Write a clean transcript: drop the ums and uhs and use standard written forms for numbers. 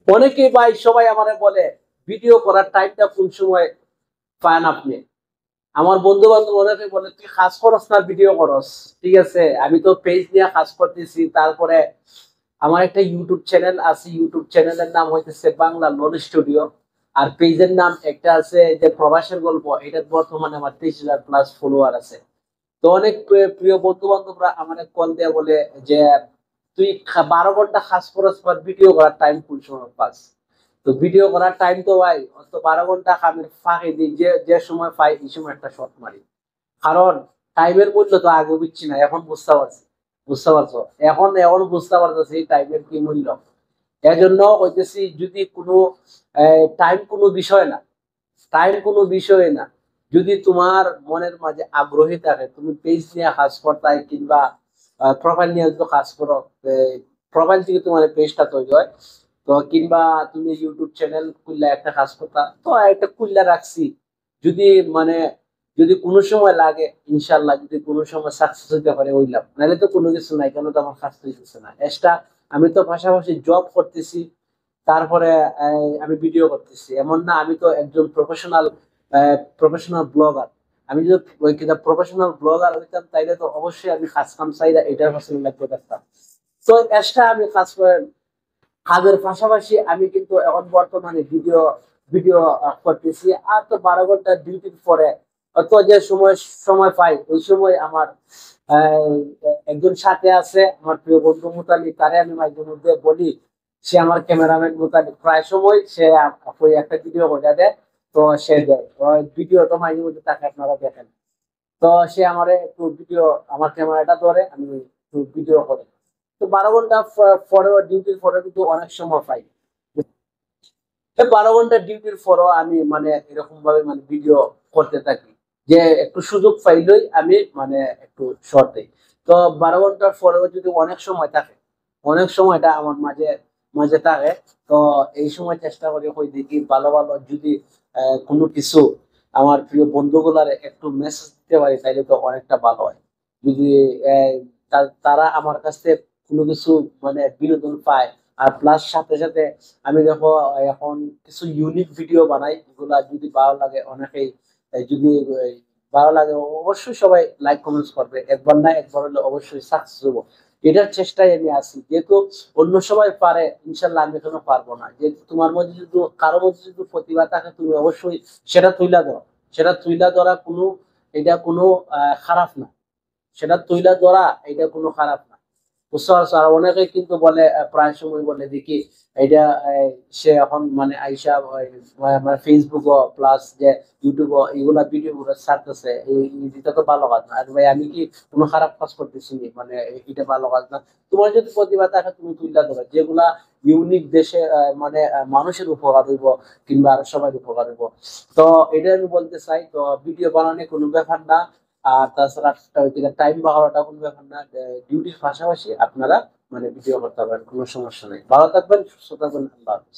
অনেকেই ভাই সবাই আমারে বলে ভিডিও করার টাইমটা কোন সময় পান আপনি। আমার বন্ধু বান্ধব অনেকে বলে তুই কাজ করস না ভিডিও করস। ঠিক আছে, আমি তো পেজ নিয়ে কাজ করতেছি। তারপরে আমার একটা ইউটিউব চ্যানেল আছে, ইউটিউব চ্যানেলের নাম হইতেছে বাংলা লোন স্টুডিও। আর পেজের নাম একটা আছে যে প্রবাসের গল্প, এটা বর্তমানে আমার 23,000+ ফলোয়ার আছে। তো অনেক প্রিয় বন্ধু বান্ধবরা আমার কল দিয়ে বলে যে তুই 12 ঘন্টা কাজ করস, ভিডিও করার টাইম কোন সময় পাস? তো ভিডিও করার টাইম তো ভাই অত 12 ঘন্টা কামের ফাঁকে দিই, যে যে সময় পাই এই সময় একটা শট মারি। কারণ টাইমের মূল্য তো আগে বুঝছি না, এখন বুঝতে পারছি। বুঝতে পারছো? এখন এখন বুঝতে পারতেছি টাইমের কি মূল্য। এজন্য হইতেছি যদি কোনো টাইম কোনো বিষয় না, টাইম কোনো বিষয় না। যদি তোমার মনের মাঝে আগ্রহী থাকে, তুমি পেজ নিয়ে কাজ করতে কিংবা প্রোফাইল নিয়ে যদি কাজ করো, প্রোফাইল থেকে তোমার পেজটা তৈরি হয়। তো কিংবা তুমি ইউটিউব চ্যানেল খুললে একটা কাজ করতা, তো একটা খুললে রাখছি। যদি মানে যদি কোনো সময় লাগে, ইনশাল্লাহ যদি কোনো সময় সাকসেস হতে পারে হইলাম, নাহলে তো কোনো কিছু নাই, কেন তো আমার কাজ তো হইতেছে না এক্সট্রা। আমি তো পাশাপাশি জব করতেছি, তারপরে আমি ভিডিও করতেছি। এমন না আমি তো একজন প্রফেশনাল প্রফেশনাল ব্লগার। আমি যদি প্রফেশনাল ব্লগার হইতাম তাইলে তো অবশ্যই আমি কাজ কাম চাইলে এটার পাশে লাগবে থাকতাম। তো এক্সট্রা আমি কাজ করে কাজের পাশাপাশি আমি কিন্তু এখন বর্তমানে ভিডিও ভিডিও করতেছি। আর তো 12 ঘন্টা ডিউটির পরে অত যে সময় সময় পাই, ওই সময় আমার আহ, একজন সাথে আছে আমার প্রিয় বন্ধু মুতালি, তারে আমি মাঝে মধ্যে বলি। সে আমার ক্যামেরাম্যান মুতালি, প্রায় সময় সে ওই একটা ভিডিও করে দেয়। তো সে দেয় ভিডিও, তো মাঝে মধ্যে তাকে আপনারা দেখেন। তো সে আমার একটু ভিডিও, আমার ক্যামেরাটা ধরে, আমি একটু ভিডিও করি। তো 12 ঘন্টা পরে ডিউটির পরে কিন্তু অনেক সময় পাই। 12 ঘন্টা ডিউটির পরও আমি মানে এরকম ভাবে মানে ভিডিও করতে থাকি, যে একটু সুযোগ পাইলেই আমি মানে একটু শর্ট দিই। তো 12 ঘন্টার পরেও যদি অনেক সময় থাকে, অনেক সময়টা আমার মাঝে মাঝে থাকে। তো এই সময় চেষ্টা করি ওই দেখি ভালো ভালো যদি কোনো কিছু আমার প্রিয় বন্ধুগুলার একটু মেসেজ দিতে পারি, তাইলে তো অনেকটা ভালো হয়। যদি আহ, তারা আমার কাছে কোনো কিছু মানে বিনোদন পায়। আর প্লাস সাথে সাথে আমি দেখো এখন কিছু ইউনিক ভিডিও বানাই, এগুলা যদি ভালো লাগে অনেকেই, যদি ভালো লাগে অবশ্যই সবাই লাইক কমেন্টস করবে। একবার না একবার হলে অবশ্যই সাকসেস হবো, এটার চেষ্টায় আমি আছি। যেহেতু অন্য সবাই পারে, ইনশাল্লাহ আমি কেন পারবো না? যেহেতু তোমার মধ্যে যদি কারো মধ্যে যদি প্রতিভা থাকে, তুমি অবশ্যই সেটা তুইলা ধরো। সেটা তুইলা ধরা কোনো, এটা কোনো খারাপ না। সেটা তুইলা ধরা এটা কোনো খারাপ না। বুঝতে পারছো? আর অনেকে কিন্তু বলে, প্রায় সময় বলে দেখি এটা সে এখন মানে আইসা মানে ফেসবুক প্লাস যে ইউটিউব এগুলা ভিডিও গুলো ছাড়তেছে, এটা তো ভালো কাজ না। আর ভাই আমি কি কোনো খারাপ কাজ করতেছি নি? মানে এটা ভালো কাজ না। তোমার যদি প্রতিভা থাকে তুমি তুইলা ধরো, যেগুলা ইউনিক দেশে মানে মানুষের উপকার হইব কিংবা আর সবার উপকার হইব। তো এটা আমি বলতে চাই। তো ভিডিও বানানো কোনো ব্যাপার না। আর তাছাড়া টাইম বাড়ানোটা কোনো ব্যাপার না। ডিউটির পাশাপাশি আপনারা মানে ভিডিও করতে পারেন, কোনো সমস্যা নেই। ভালো থাকবেন, সুস্থ থাকবেন, আল্লাহ হাফেজ।